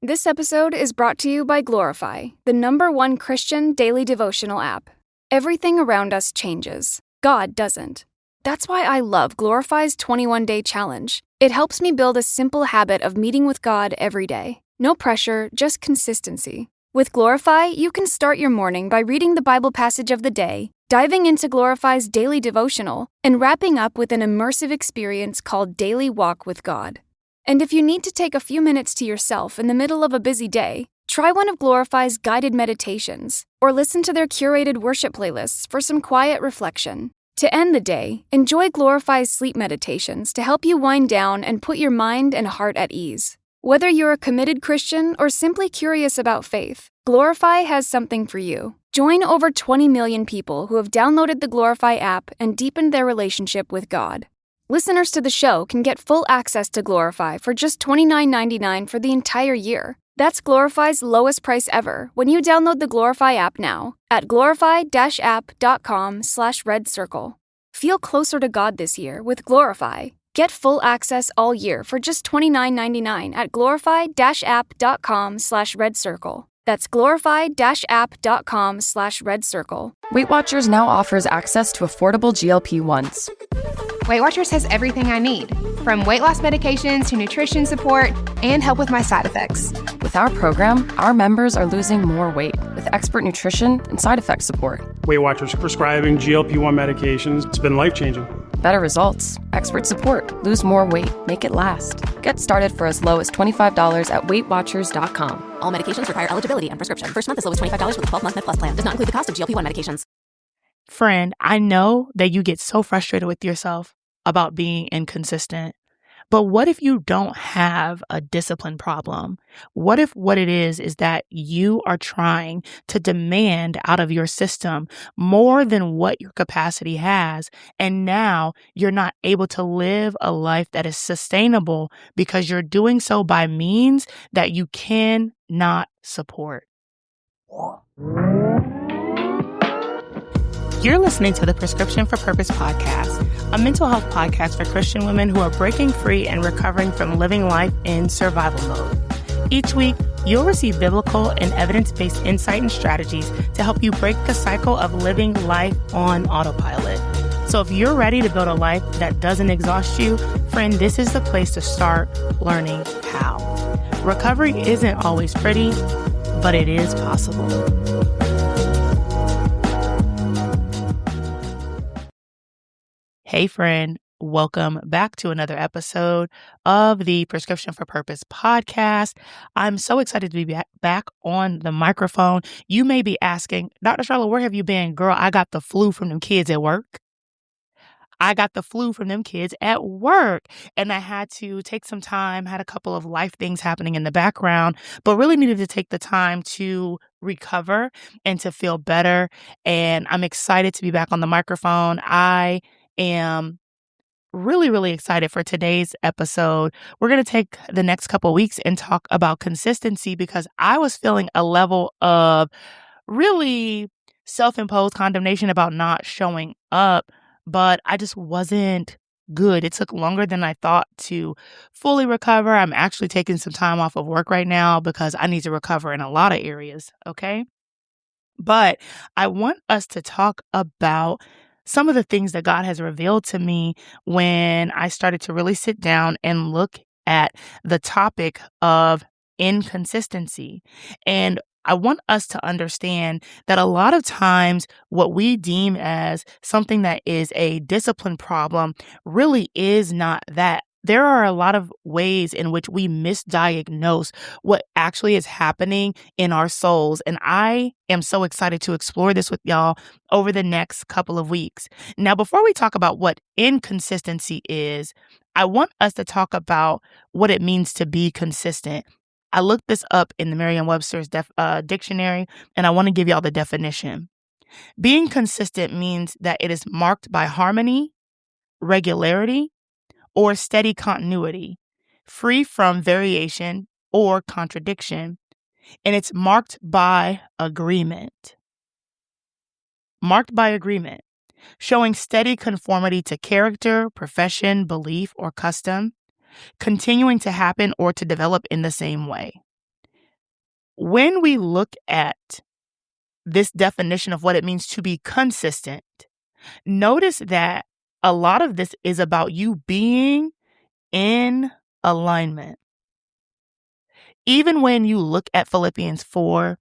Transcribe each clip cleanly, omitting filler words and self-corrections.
This episode is brought to you by Glorify, the #1 Christian daily devotional app. Everything around us changes. God doesn't. That's why I love Glorify's 21-day challenge. It helps me build a simple habit of meeting with God every day. No pressure, just consistency. With Glorify, you can start your morning by reading the Bible passage of the day, diving into Glorify's daily devotional, and wrapping up with an immersive experience called Daily Walk with God. And if you need to take a few minutes to yourself in the middle of a busy day, try one of Glorify's guided meditations, or listen to their curated worship playlists for some quiet reflection. To end the day, enjoy Glorify's sleep meditations to help you wind down and put your mind and heart at ease. Whether you're a committed Christian or simply curious about faith, Glorify has something for you. Join over 20 million people who have downloaded the Glorify app and deepened their relationship with God. Listeners to the show can get full access to Glorify for just $29.99 for the entire year. That's Glorify's lowest price ever when you download the Glorify app now at glorify-app.com/redcircle. Feel closer to God this year with Glorify. Get full access all year for just $29.99 at glorify-app.com/redcircle. That's glorify-app.com/redcircle. Weight Watchers now offers access to affordable GLP-1s. Weight Watchers has everything I need, from weight loss medications to nutrition support and help with my side effects. With our program, our members are losing more weight with expert nutrition and side effect support. Weight Watchers prescribing GLP-1 medications. It's been life-changing. Better results, expert support, lose more weight, make it last. Get started for as low as $25 at WeightWatchers.com. All medications require eligibility and prescription. First month is low as $25 with a 12-month Med Plus plan. Does not include the cost of GLP-1 medications. Friend, I know that you get so frustrated with yourself about being inconsistent. But what if you don't have a discipline problem? What if what it is that you are trying to demand out of your system more than what your capacity has, and now you're not able to live a life that is sustainable because you're doing so by means that you cannot support? You're listening to the Prescription for Purpose podcast, a mental health podcast for Christian women who are breaking free and recovering from living life in survival mode. Each week, you'll receive biblical and evidence-based insight and strategies to help you break the cycle of living life on autopilot. So if you're ready to build a life that doesn't exhaust you, friend, this is the place to start learning how. Recovery isn't always pretty, but it is possible. Hey friend, welcome back to another episode of the Prescription for Purpose podcast. I'm so excited to be back on the microphone. You may be asking, Dr. Sharla, where have you been? Girl, I got the flu from them kids at work. And I had to take some time, had a couple of life things happening in the background, but really needed to take the time to recover and to feel better. And I'm excited to be back on the microphone. I am really, really excited for today's episode. We're going to take the next couple of weeks and talk about consistency because I was feeling a level of really self-imposed condemnation about not showing up, but I just wasn't good. It took longer than I thought to fully recover. I'm actually taking some time off of work right now because I need to recover in a lot of areas, okay? But I want us to talk about some of the things that God has revealed to me when I started to really sit down and look at the topic of inconsistency. And I want us to understand that a lot of times what we deem as something that is a discipline problem really is not that. There are a lot of ways in which we misdiagnose what actually is happening in our souls. And I am so excited to explore this with y'all over the next couple of weeks. Now, before we talk about what inconsistency is, I want us to talk about what it means to be consistent. I looked this up in the Merriam-Webster's dictionary, and I want to give y'all the definition. Being consistent means that it is marked by harmony, regularity, or steady continuity, free from variation or contradiction, and it's marked by agreement. Marked by agreement, showing steady conformity to character, profession, belief, or custom, continuing to happen or to develop in the same way. When we look at this definition of what it means to be consistent, notice that a lot of this is about you being in alignment. Even when you look at Philippians 4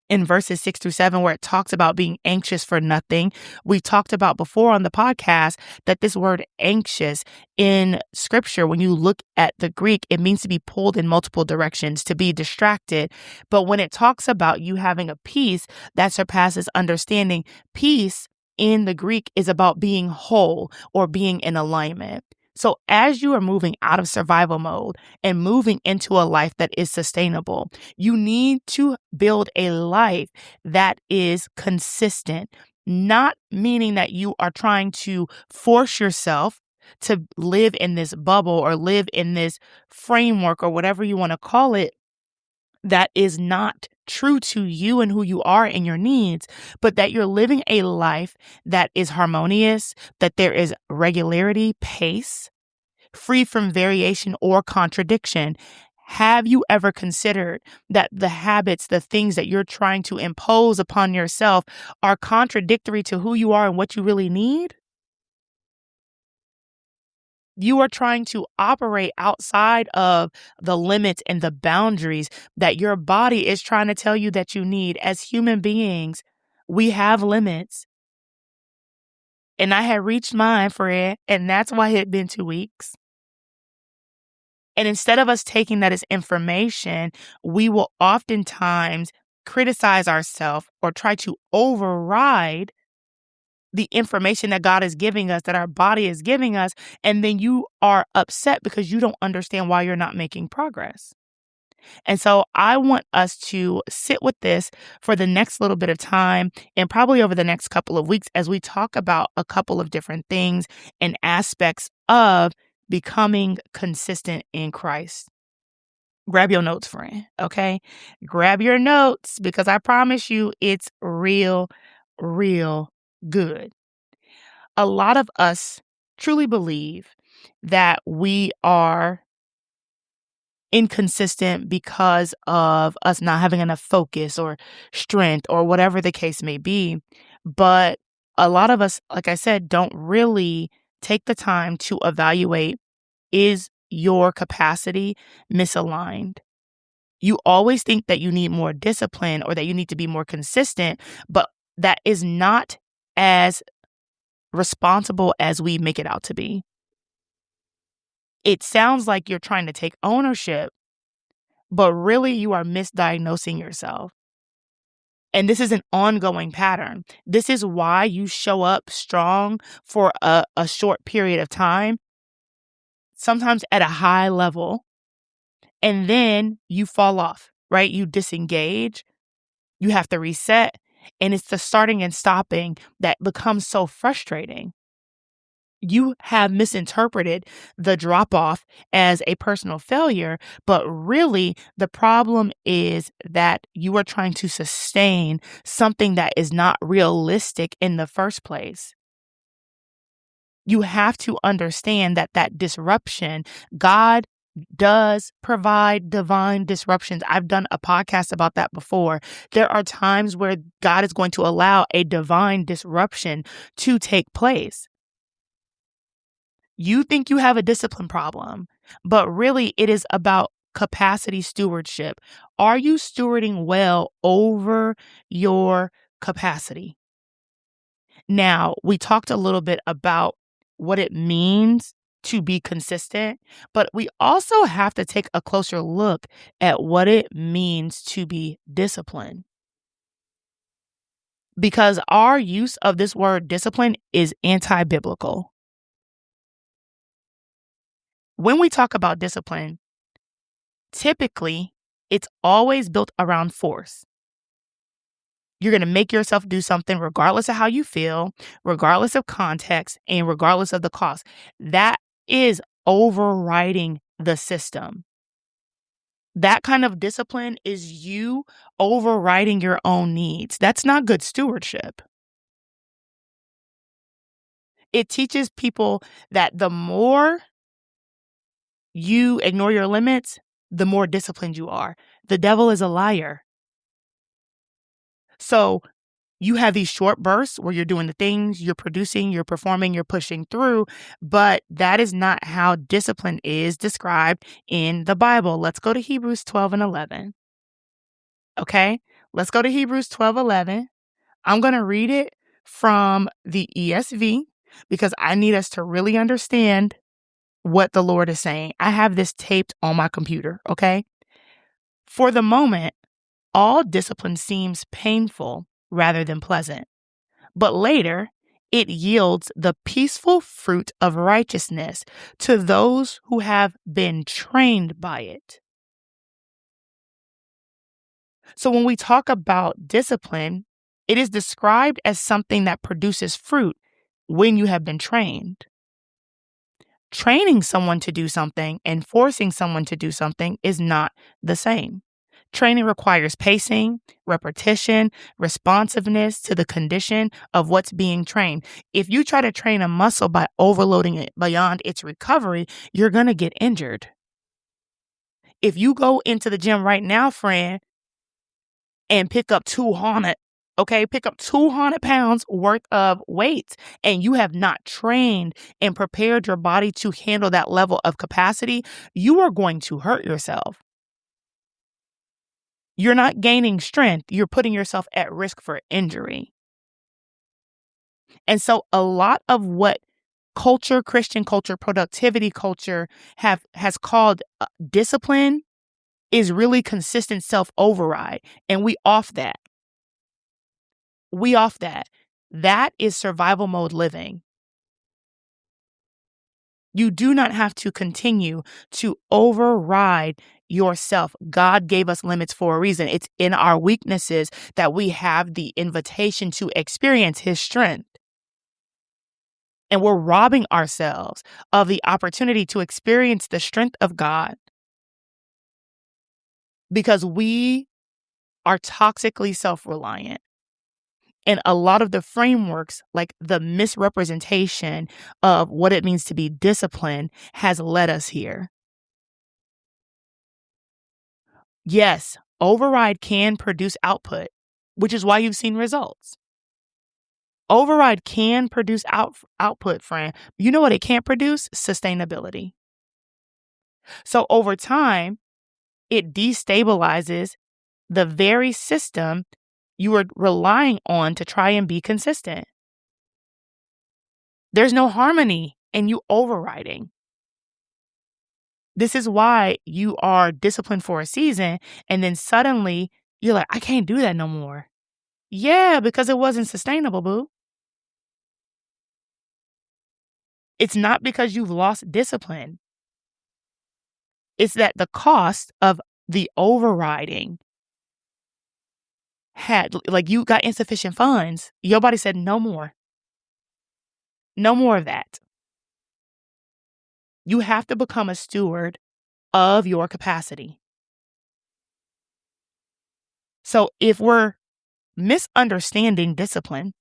in verses 6 through 7, where it talks about being anxious for nothing, we talked about before on the podcast that this word anxious in scripture, when you look at the Greek, it means to be pulled in multiple directions, to be distracted. But when it talks about you having a peace that surpasses understanding, peace in the Greek is about being whole or being in alignment. So as you are moving out of survival mode and moving into a life that is sustainable, you need to build a life that is consistent, not meaning that you are trying to force yourself to live in this bubble or live in this framework or whatever you want to call it that is not true to you and who you are and your needs, but that you're living a life that is harmonious, that there is regularity, pace, free from variation or contradiction. Have you ever considered that the habits, the things that you're trying to impose upon yourself are contradictory to who you are and what you really need? You are trying to operate outside of the limits and the boundaries that your body is trying to tell you that you need. As human beings, we have limits. And I had reached mine, Fred, and that's why it had been 2 weeks. And instead of us taking that as information, we will oftentimes criticize ourselves or try to override the information that God is giving us, that our body is giving us, and then you are upset because you don't understand why you're not making progress. And so I want us to sit with this for the next little bit of time and probably over the next couple of weeks as we talk about a couple of different things and aspects of becoming consistent in Christ. Grab your notes, friend, okay? Grab your notes because I promise you it's real good. A lot of us truly believe that we are inconsistent because of us not having enough focus or strength or whatever the case may be. But a lot of us, like I said, don't really take the time to evaluate, is your capacity misaligned? You always think that you need more discipline or that you need to be more consistent, but that is not as responsible as we make it out to be. It sounds like you're trying to take ownership, but really you are misdiagnosing yourself. And this is an ongoing pattern. This is why you show up strong for a short period of time, sometimes at a high level, and then you fall off, right? You disengage, you have to reset, and it's the starting and stopping that becomes so frustrating. You have misinterpreted the drop off as a personal failure, but really the problem is that you are trying to sustain something that is not realistic in the first place. You have to understand that disruption, God does provide divine disruptions. I've done a podcast about that before. There are times where God is going to allow a divine disruption to take place. You think you have a discipline problem, but really it is about capacity stewardship. Are you stewarding well over your capacity? Now, we talked a little bit about what it means to be consistent, but we also have to take a closer look at what it means to be disciplined. Because our use of this word discipline is anti-biblical. When we talk about discipline, typically it's always built around force. You're going to make yourself do something regardless of how you feel, regardless of context, and regardless of the cost. That is overriding the system. That kind of discipline is you overriding your own needs. That's not good stewardship. It teaches people that the more you ignore your limits, the more disciplined you are. The devil is a liar. So you have these short bursts where you're doing the things, you're producing, you're performing, you're pushing through, but that is not how discipline is described in the Bible. Let's go to Hebrews 12 and 11. Okay? Let's go to Hebrews 12:11. I'm going to read it from the ESV because I need us to really understand what the Lord is saying. I have this taped on my computer, okay? For the moment, all discipline seems painful rather than pleasant, but later it yields the peaceful fruit of righteousness to those who have been trained by it. So when we talk about discipline, it is described as something that produces fruit when you have been trained. Training someone to do something and forcing someone to do something is not the same. Training requires pacing, repetition, responsiveness to the condition of what's being trained. If you try to train a muscle by overloading it beyond its recovery, you're going to get injured. If you go into the gym right now, friend, and pick up 200 pounds worth of weights, and you have not trained and prepared your body to handle that level of capacity, you are going to hurt yourself. You're not gaining strength. You're putting yourself at risk for injury. And so a lot of what culture, Christian culture, productivity culture has called discipline is really consistent self-override. And we off that. That is survival mode living. You do not have to continue to override yourself. God gave us limits for a reason. It's in our weaknesses that we have the invitation to experience His strength. And we're robbing ourselves of the opportunity to experience the strength of God because we are toxically self-reliant. And a lot of the frameworks, like the misrepresentation of what it means to be disciplined, has led us here. Yes, override can produce output, which is why you've seen results. Override can produce output, friend. You know what it can't produce? Sustainability. So over time, it destabilizes the very system you are relying on to try and be consistent. There's no harmony in you overriding. This is why you are disciplined for a season and then suddenly you're like, I can't do that no more. Yeah, because it wasn't sustainable, boo. It's not because you've lost discipline. It's that the cost of the overriding you got insufficient funds. Your body said no more. No more of that. You have to become a steward of your capacity. So if we're misunderstanding discipline,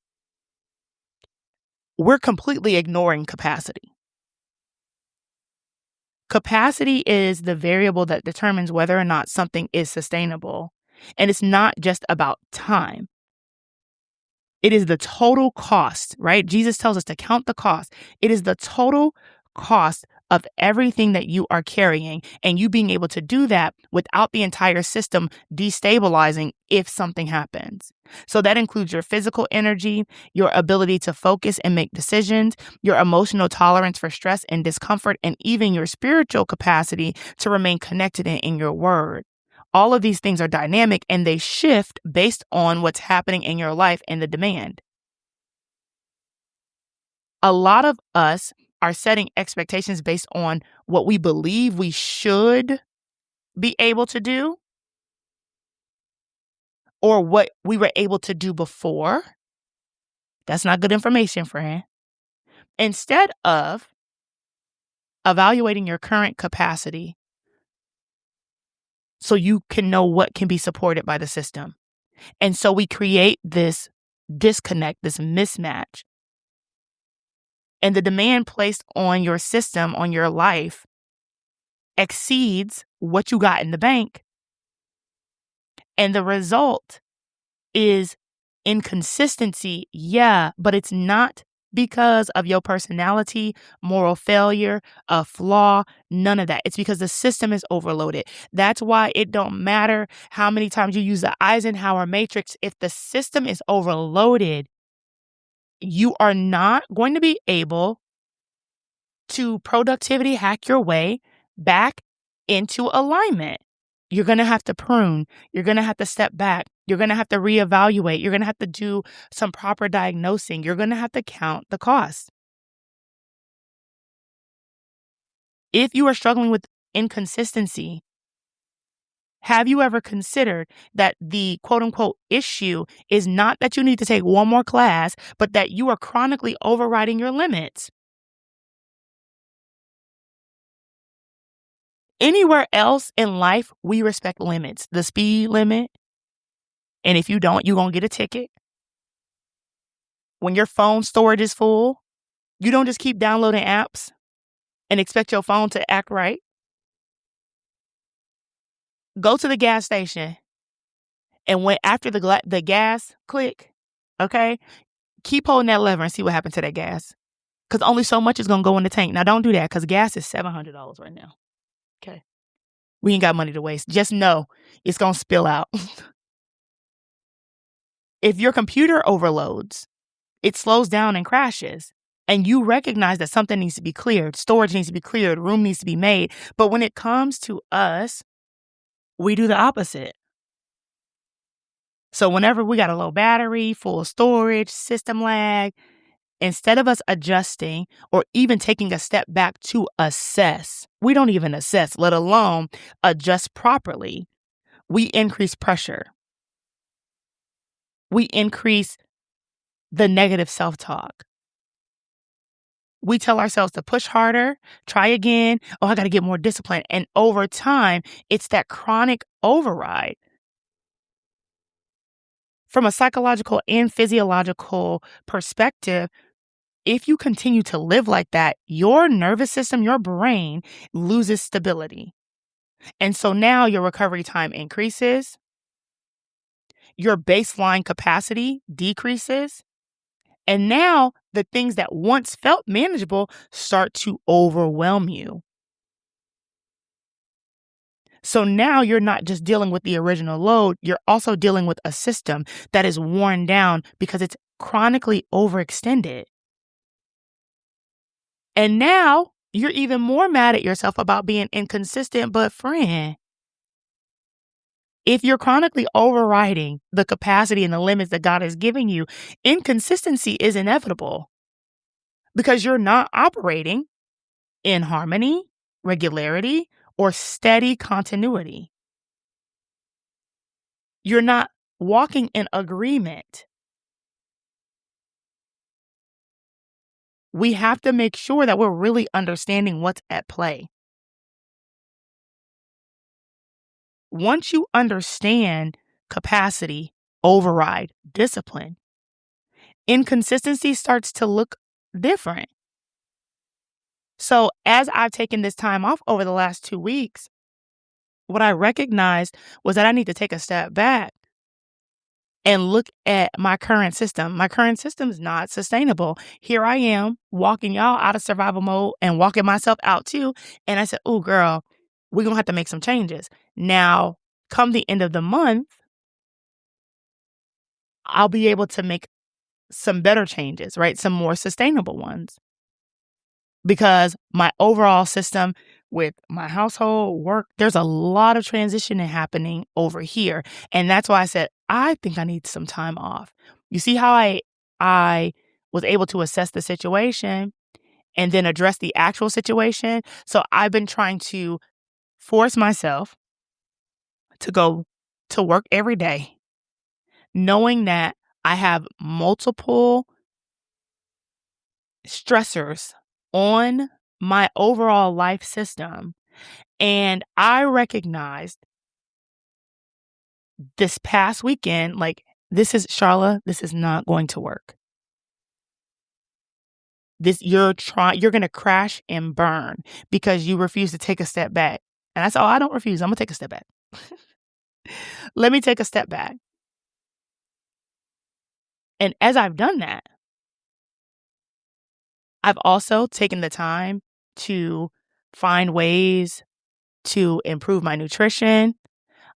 we're completely ignoring capacity. Capacity is the variable that determines whether or not something is sustainable. And it's not just about time. It is the total cost, right? Jesus tells us to count the cost. It is the total cost of everything that you are carrying and you being able to do that without the entire system destabilizing if something happens. So that includes your physical energy, your ability to focus and make decisions, your emotional tolerance for stress and discomfort, and even your spiritual capacity to remain connected in your word. All of these things are dynamic and they shift based on what's happening in your life and the demand. A lot of us are setting expectations based on what we believe we should be able to do or what we were able to do before. That's not good information, friend. Instead of evaluating your current capacity so you can know what can be supported by the system. And so we create this disconnect, this mismatch. And the demand placed on your system, on your life, exceeds what you got in the bank. And the result is inconsistency. Yeah, but it's not because of your personality, moral failure, a flaw, none of that. It's because the system is overloaded. That's why it don't matter how many times you use the Eisenhower matrix. If the system is overloaded, you are not going to be able to productivity hack your way back into alignment. You're going to have to prune. You're going to have to step back. You're going to have to reevaluate. You're going to have to do some proper diagnosing. You're going to have to count the cost. If you are struggling with inconsistency, have you ever considered that the quote unquote issue is not that you need to take one more class, but that you are chronically overriding your limits? Anywhere else in life, we respect limits. The speed limit. And if you don't, you're going to get a ticket. When your phone storage is full, you don't just keep downloading apps and expect your phone to act right. Go to the gas station and when after the gas click, okay, keep holding that lever and see what happens to that gas. Because only so much is going to go in the tank. Now, don't do that because gas is $700 right now. Okay. We ain't got money to waste. Just know it's going to spill out. If your computer overloads, it slows down and crashes. And you recognize that something needs to be cleared. Storage needs to be cleared. Room needs to be made. But when it comes to us, we do the opposite. So whenever we got a low battery, full storage, system lag, instead of us adjusting or even taking a step back to assess, we don't even assess, let alone adjust properly. We increase pressure. We increase the negative self-talk. We tell ourselves to push harder, try again. Oh, I got to get more discipline. And over time, it's that chronic override. From a psychological and physiological perspective, if you continue to live like that, your nervous system, your brain loses stability. And so now your recovery time increases, your baseline capacity decreases, and now the things that once felt manageable start to overwhelm you. So now you're not just dealing with the original load, you're also dealing with a system that is worn down because it's chronically overextended. And now you're even more mad at yourself about being inconsistent, but friend, if you're chronically overriding the capacity and the limits that God is giving you, inconsistency is inevitable because you're not operating in harmony, regularity, or steady continuity. You're not walking in agreement. We have to make sure that we're really understanding what's at play. Once you understand capacity, override, discipline, inconsistency starts to look different. So as I've taken this time off over the last 2 weeks, what I recognized was that I need to take a step back and look at my current system. My current system is not sustainable. Here I am walking y'all out of survival mode and walking myself out too. And I said, oh, girl, we're going to have to make some changes. Now, come the end of the month, I'll be able to make some better changes, right? Some more sustainable ones. Because my overall system with my household, work, there's a lot of transitioning happening over here. And that's why I said, I think I need some time off. You see how I was able to assess the situation and then address the actual situation? So I've been trying to force myself to go to work every day, knowing that I have multiple stressors on my overall life system. And I recognized this past weekend, like, this is Sharla, this is not going to work. You're going to crash and burn because you refuse to take a step back. And I said, oh, I don't refuse. I'm going to take a step back. Let me take a step back. And as I've done that, I've also taken the time to find ways to improve my nutrition.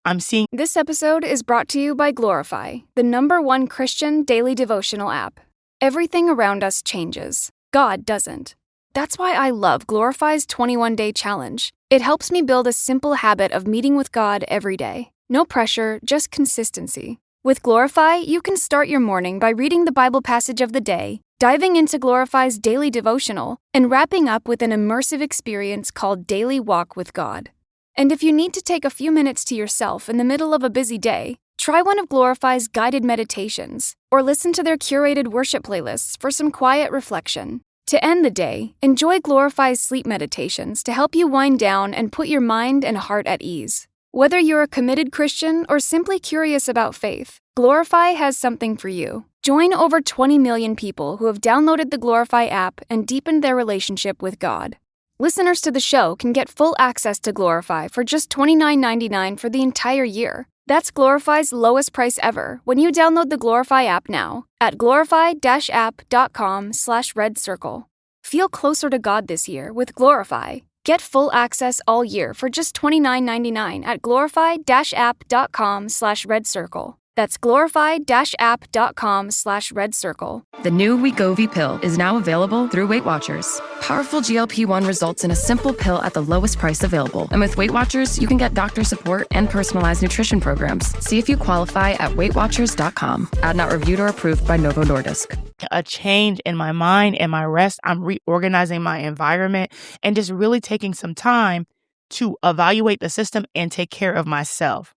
I'm seeing This episode is brought to you by Glorify, the #1 Christian daily devotional app. Everything around us changes. God doesn't. That's why I love Glorify's 21-day challenge. It helps me build a simple habit of meeting with God every day. No pressure, just consistency. With Glorify, you can start your morning by reading the Bible passage of the day, diving into Glorify's daily devotional, and wrapping up with an immersive experience called Daily Walk with God. And if you need to take a few minutes to yourself in the middle of a busy day, try one of Glorify's guided meditations, or listen to their curated worship playlists for some quiet reflection. To end the day, enjoy Glorify's sleep meditations to help you wind down and put your mind and heart at ease. Whether you're a committed Christian or simply curious about faith, Glorify has something for you. Join over 20 million people who have downloaded the Glorify app and deepened their relationship with God. Listeners to the show can get full access to Glorify for just $29.99 for the entire year. That's Glorify's lowest price ever when you download the Glorify app now at glorify-app.com/redcircle. Feel closer to God this year with Glorify. Get full access all year for just $29.99 at glorify-app.com/redcircle. That's glorify-app.com/redcircle. The new Wegovy pill is now available through Weight Watchers. Powerful GLP-1 results in a simple pill at the lowest price available. And with Weight Watchers, you can get doctor support and personalized nutrition programs. See if you qualify at weightwatchers.com. Ad not reviewed or approved by Novo Nordisk. a change in my mind and my rest. I'm reorganizing my environment and just really taking some time to evaluate the system and take care of myself.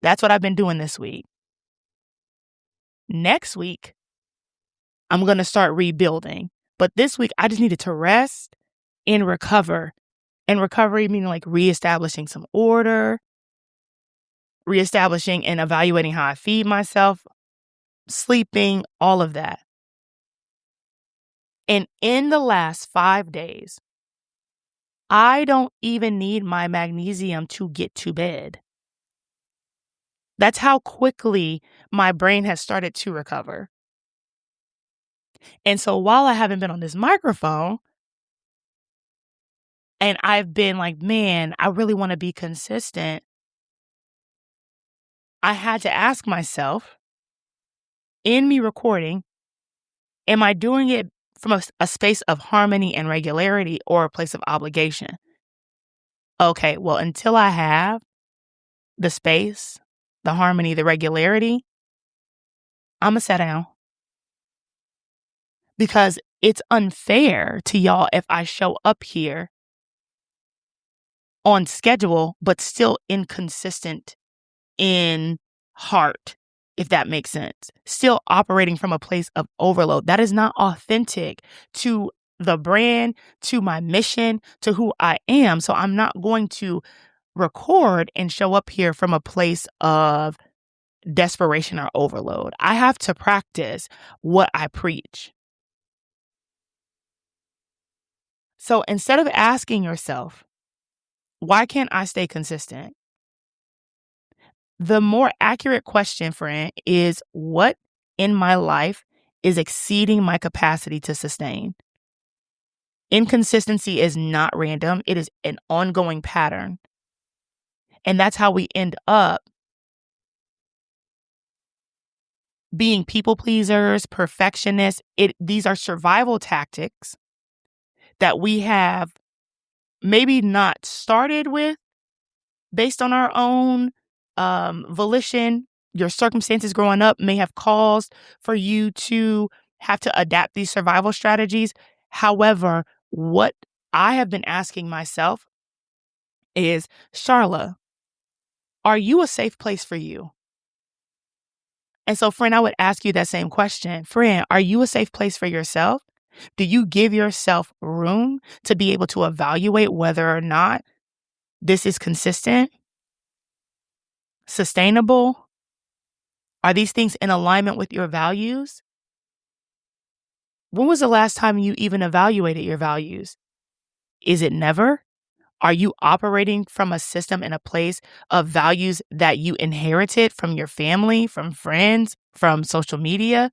That's what I've been doing this week. Next week, I'm going to start rebuilding. But this week, I just needed to rest and recover. And recovery meaning like reestablishing some order, reestablishing and evaluating how I feed myself, sleeping, all of that. And in the last 5 days, I don't even need my magnesium to get to bed. That's how quickly my brain has started to recover. And so while I haven't been on this microphone, and I've been like, man, I really want to be consistent, I had to ask myself, in me recording, am I doing it from a space of harmony and regularity or a place of obligation? Okay, well, until I have the space, the harmony, the regularity, I'm going to sit down. Because it's unfair to y'all if I show up here on schedule, but still inconsistent in heart, if that makes sense. Still operating from a place of overload. That is not authentic to the brand, to my mission, to who I am. So I'm not going to record and show up here from a place of desperation or overload. I have to practice what I preach. So instead of asking yourself, why can't I stay consistent? The more accurate question, friend, is what in my life is exceeding my capacity to sustain? Inconsistency is not random. It is an ongoing pattern. And that's how we end up being people pleasers, perfectionists. These are survival tactics that we have maybe not started with based on our own volition. Your circumstances growing up may have caused for you to have to adapt these survival strategies. However, what I have been asking myself is, Sharla, are you a safe place for you? And so, friend, I would ask you that same question. Friend, are you a safe place for yourself? Do you give yourself room to be able to evaluate whether or not this is consistent, sustainable? Are these things in alignment with your values? When was the last time you even evaluated your values? Is it never? Are you operating from a system and a place of values that you inherited from your family, from friends, from social media?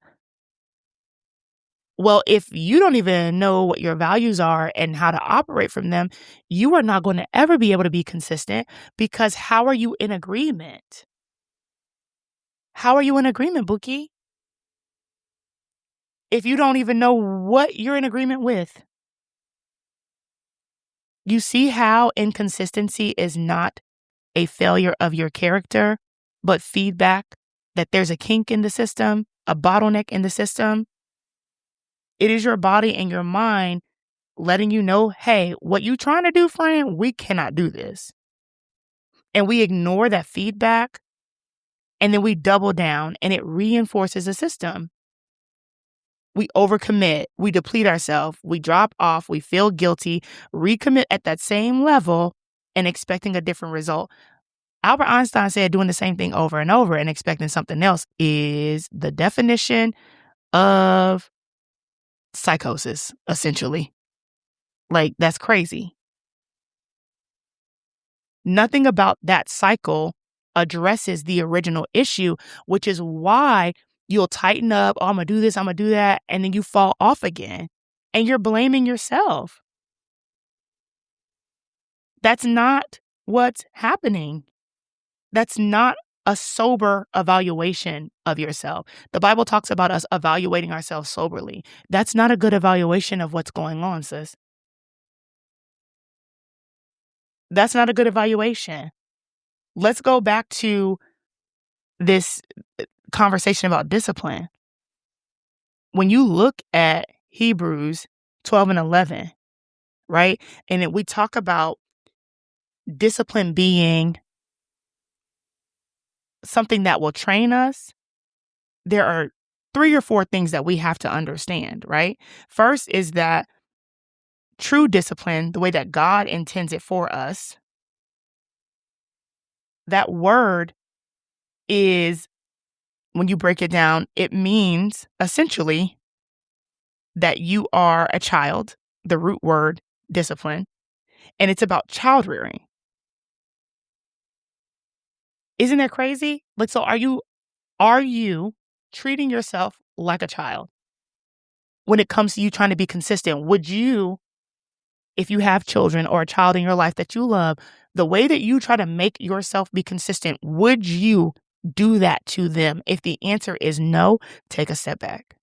Well, if you don't even know what your values are and how to operate from them, you are not going to ever be able to be consistent, because how are you in agreement? How are you in agreement, Bookie? If you don't even know what you're in agreement with. You see how inconsistency is not a failure of your character, but feedback that there's a kink in the system, a bottleneck in the system. It is your body and your mind letting you know, hey, what you trying to do, friend, we cannot do this. And we ignore that feedback, and then we double down, and it reinforces the system. We overcommit, we deplete ourselves, we drop off, we feel guilty, recommit at that same level and expecting a different result. Albert Einstein said doing the same thing over and over and expecting something else is the definition of psychosis, essentially. Like, that's crazy. Nothing about that cycle addresses the original issue, which is why you'll tighten up, oh, I'm going to do this, I'm going to do that, and then you fall off again. And you're blaming yourself. That's not what's happening. That's not a sober evaluation of yourself. The Bible talks about us evaluating ourselves soberly. That's not a good evaluation of what's going on, sis. That's not a good evaluation. Let's go back to this conversation about discipline. When you look at Hebrews 12 and 11, right? And we talk about discipline being something that will train us. There are 3 or 4 things that we have to understand, right? First is that true discipline, the way that God intends it for us, that word is, when you break it down, it means essentially that you are a child, the root word, discipline, and it's about child rearing. Isn't that crazy? Like, so are you treating yourself like a child when it comes to you trying to be consistent? Would you, if you have children or a child in your life that you love, the way that you try to make yourself be consistent, would you do that to them? If the answer is no, take a step back.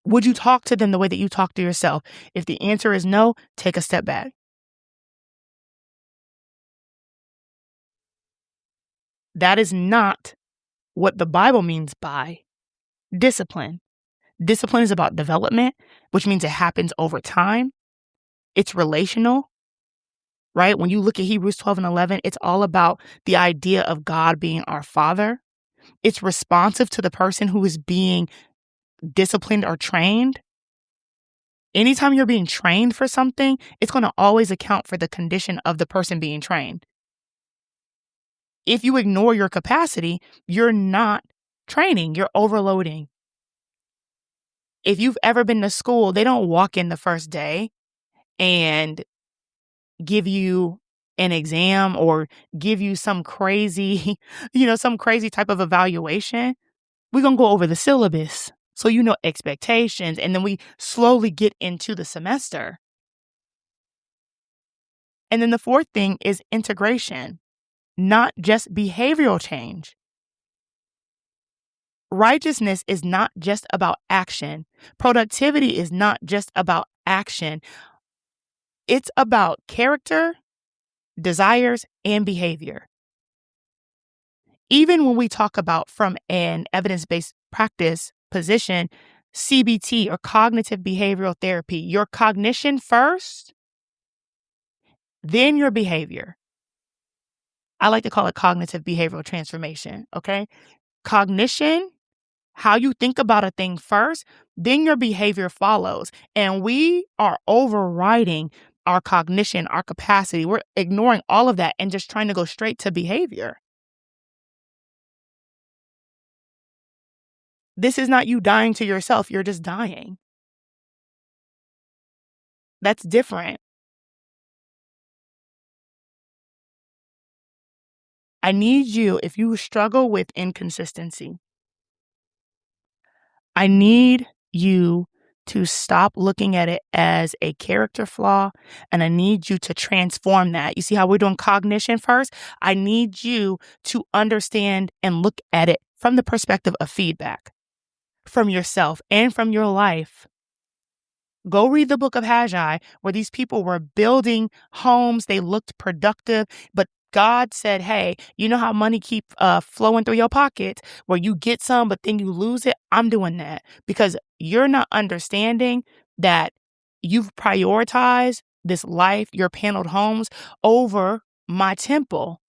Would you talk to them the way that you talk to yourself? If the answer is no, take a step back. That is not what the Bible means by discipline. Discipline is about development, which means it happens over time. It's relational, right? When you look at Hebrews 12 and 11, it's all about the idea of God being our Father. It's responsive to the person who is being disciplined or trained. Anytime you're being trained for something, it's going to always account for the condition of the person being trained. If you ignore your capacity, you're not training, you're overloading. If you've ever been to school, they don't walk in the first day and give you an exam or give you some crazy, some crazy type of evaluation. We're going to go over the syllabus. So you know expectations, and then we slowly get into the semester. And then the 4th thing is integration, not just behavioral change. Righteousness is not just about action. Productivity is not just about action. It's about character, desires, and behavior. Even when we talk about from an evidence-based practice position, CBT or cognitive behavioral therapy, your cognition first, then your behavior. I like to call it cognitive behavioral transformation, okay? Cognition, how you think about a thing first, then your behavior follows. And we are overriding our cognition, our capacity. We're ignoring all of that and just trying to go straight to behavior. This is not you dying to yourself. You're just dying. That's different. I need you, if you struggle with inconsistency, I need you to stop looking at it as a character flaw, and I need you to transform that. You see how we're doing cognition first? I need you to understand and look at it from the perspective of feedback from yourself and from your life. Go read the book of Haggai, where these people were building homes. They looked productive, but God said, hey, you know how money keep flowing through your pocket where you get some, but then you lose it? I'm doing that because you're not understanding that you've prioritized this life, your paneled homes, over my temple.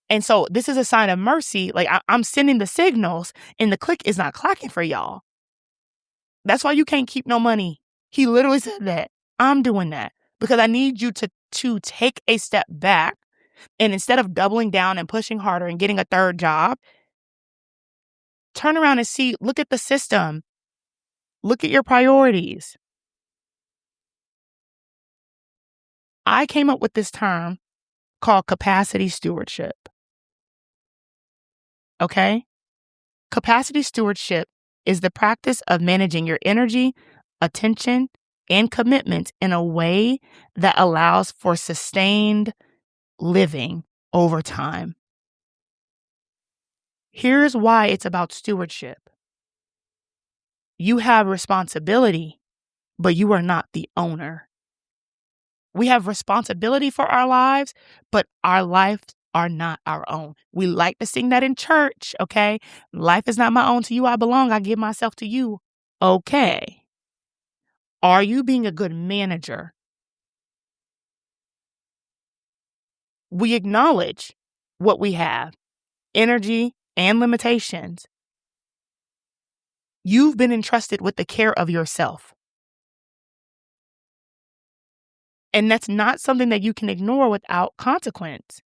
And so this is a sign of mercy. Like I'm sending the signals and the click is not clacking for y'all. That's why you can't keep no money. He literally said that. I'm doing that because I need you to take a step back, and instead of doubling down and pushing harder and getting a third job, turn around and see, look at the system. Look at your priorities. I came up with this term called capacity stewardship. Okay? Capacity stewardship is the practice of managing your energy, attention, and commitment in a way that allows for sustained living over time. Here's why it's about stewardship. You have responsibility, but you are not the owner. We have responsibility for our lives, but our lives are not our own. We like to sing that in church, okay? Life is not my own. To you I belong. I give myself to you. Okay. Are you being a good manager? We acknowledge what we have, energy and limitations. You've been entrusted with the care of yourself. And that's not something that you can ignore without consequence.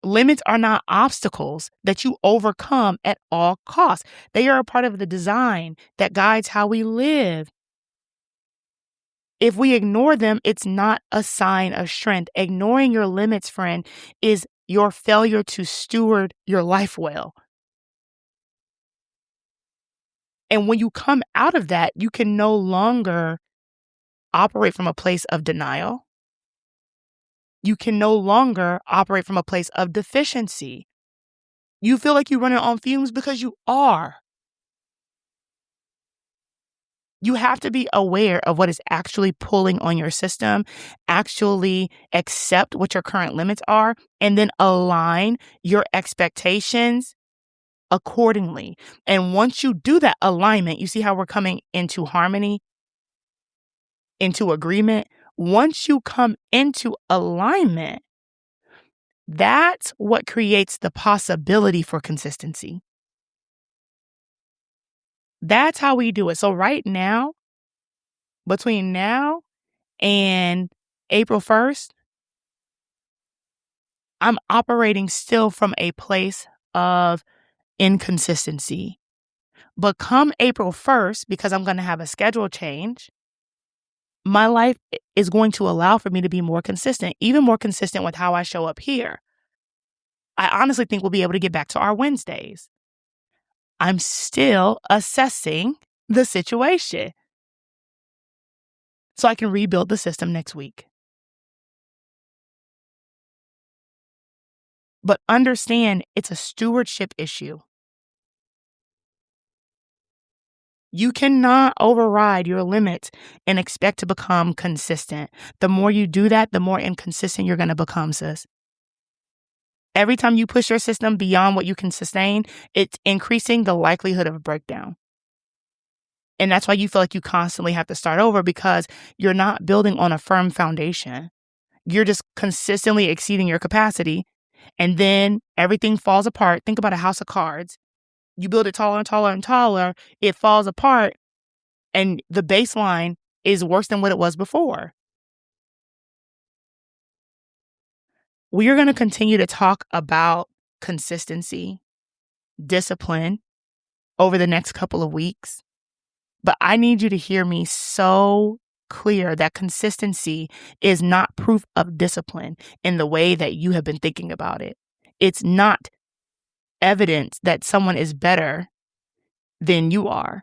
Limits are not obstacles that you overcome at all costs. They are a part of the design that guides how we live. If we ignore them, it's not a sign of strength. Ignoring your limits, friend, is your failure to steward your life well. And when you come out of that, you can no longer operate from a place of denial. You can no longer operate from a place of deficiency. You feel like you're running on fumes because you are. You have to be aware of what is actually pulling on your system, actually accept what your current limits are, and then align your expectations accordingly. And once you do that alignment, you see how we're coming into harmony, into agreement. Once you come into alignment, that's what creates the possibility for consistency. That's how we do it. So right now, between now and April 1st, I'm operating still from a place of inconsistency. But come April 1st, because I'm going to have a schedule change, my life is going to allow for me to be more consistent, even more consistent with how I show up here. I honestly think we'll be able to get back to our Wednesdays. I'm still assessing the situation so I can rebuild the system next week. But understand it's a stewardship issue. You cannot override your limits and expect to become consistent. The more you do that, the more inconsistent you're going to become, sis. Every time you push your system beyond what you can sustain, it's increasing the likelihood of a breakdown. And that's why you feel like you constantly have to start over, because you're not building on a firm foundation. You're just consistently exceeding your capacity. And then everything falls apart. Think about a house of cards. You build it taller and taller and taller, it falls apart, and the baseline is worse than what it was before. We are going to continue to talk about consistency, discipline over the next couple of weeks. But I need you to hear me so clear that consistency is not proof of discipline in the way that you have been thinking about it. It's not evidence that someone is better than you are.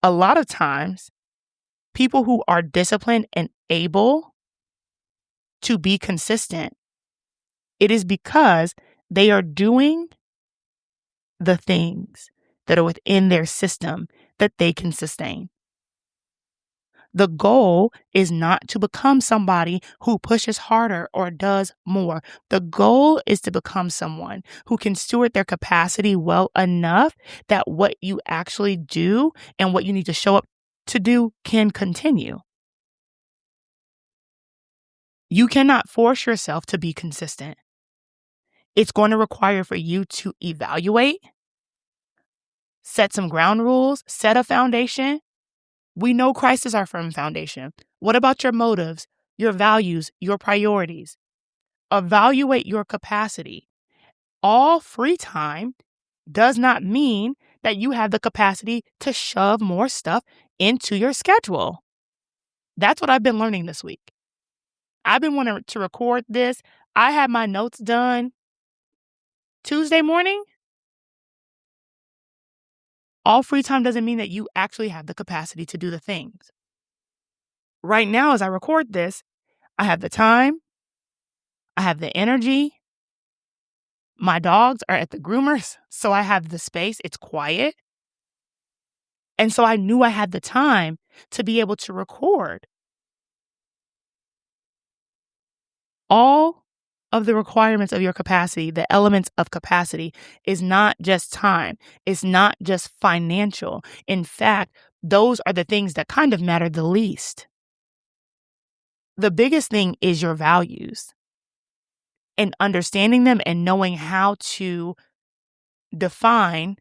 A lot of times, people who are disciplined and able to be consistent, it is because they are doing the things that are within their system that they can sustain. The goal is not to become somebody who pushes harder or does more. The goal is to become someone who can steward their capacity well enough that what you actually do and what you need to show up to do can continue. You cannot force yourself to be consistent. It's going to require for you to evaluate, set some ground rules, set a foundation. We know Christ is our firm foundation. What about your motives, your values, your priorities? Evaluate your capacity. All free time does not mean that you have the capacity to shove more stuff into your schedule. That's what I've been learning this week. I've been wanting to record this. I had my notes done Tuesday morning. All free time doesn't mean that you actually have the capacity to do the things. Right now, as I record this, I have the time, I have the energy. My dogs are at the groomers, so I have the space. It's quiet. And so I knew I had the time to be able to record. All of the requirements of your capacity, the elements of capacity, is not just time. It's not just financial. In fact, those are the things that kind of matter the least. The biggest thing is your values and understanding them and knowing how to define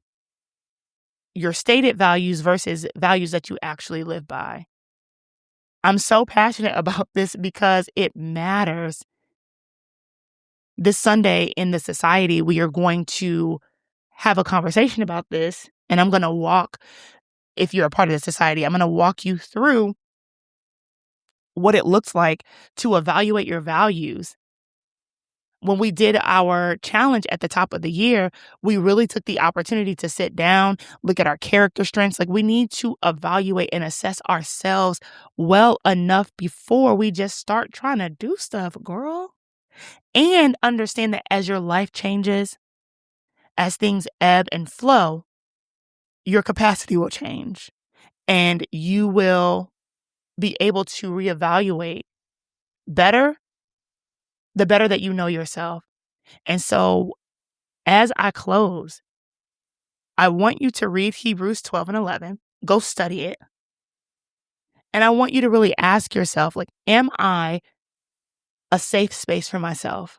your stated values versus values that you actually live by. I'm so passionate about this because it matters. This Sunday in the society, we are going to have a conversation about this, and I'm going to walk, if you're a part of the society, I'm going to walk you through what it looks like to evaluate your values. When we did our challenge at the top of the year, we really took the opportunity to sit down, look at our character strengths. Like, we need to evaluate and assess ourselves well enough before we just start trying to do stuff, girl. And understand that as your life changes, as things ebb and flow, your capacity will change and you will be able to reevaluate better, the better that you know yourself. And so as I close, I want you to read Hebrews 12 and 11. Go study it. And I want you to really ask yourself, like, am I a safe space for myself?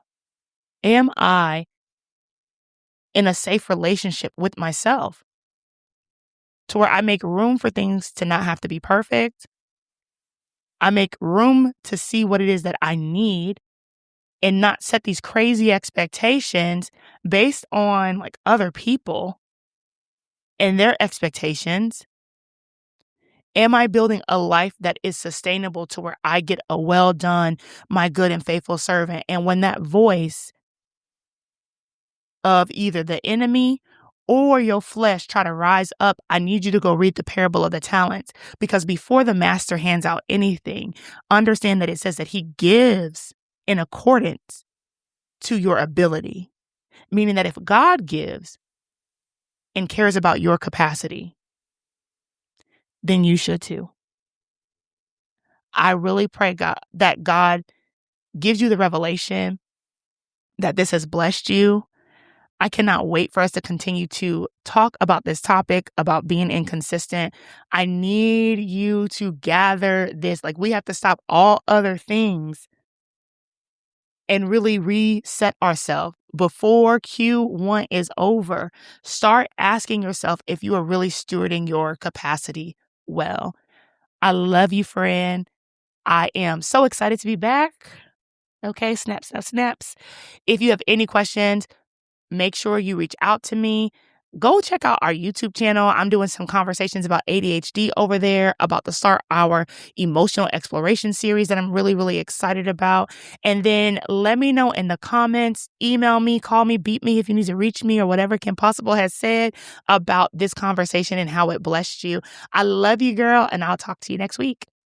Am I in a safe relationship with myself to where I make room for things to not have to be perfect? I make room to see what it is that I need and not set these crazy expectations based on like other people and their expectations. Am I building a life that is sustainable to where I get a well done, my good and faithful servant? And when that voice of either the enemy or your flesh try to rise up, I need you to go read the parable of the talents, because before the master hands out anything, understand that it says that he gives in accordance to your ability, meaning that if God gives and cares about your capacity, then you should too. I really pray that God gives you the revelation that this has blessed you. I cannot wait for us to continue to talk about this topic, about being inconsistent. I need you to gather this. Like, we have to stop all other things and really reset ourselves before Q1 is over. Start asking yourself if you are really stewarding your capacity well. I love you, friend. I am so excited to be back. Okay, snaps, snaps, snaps. If you have any questions, make sure you reach out to me. go check out our YouTube channel. I'm doing some conversations about ADHD over there, about to start our emotional exploration series that I'm really, really excited about. And then let me know in the comments, email me, call me, beat me if you need to reach me, or whatever Kim Possible has said about this conversation and how it blessed you. I love you, girl, and I'll talk to you next week.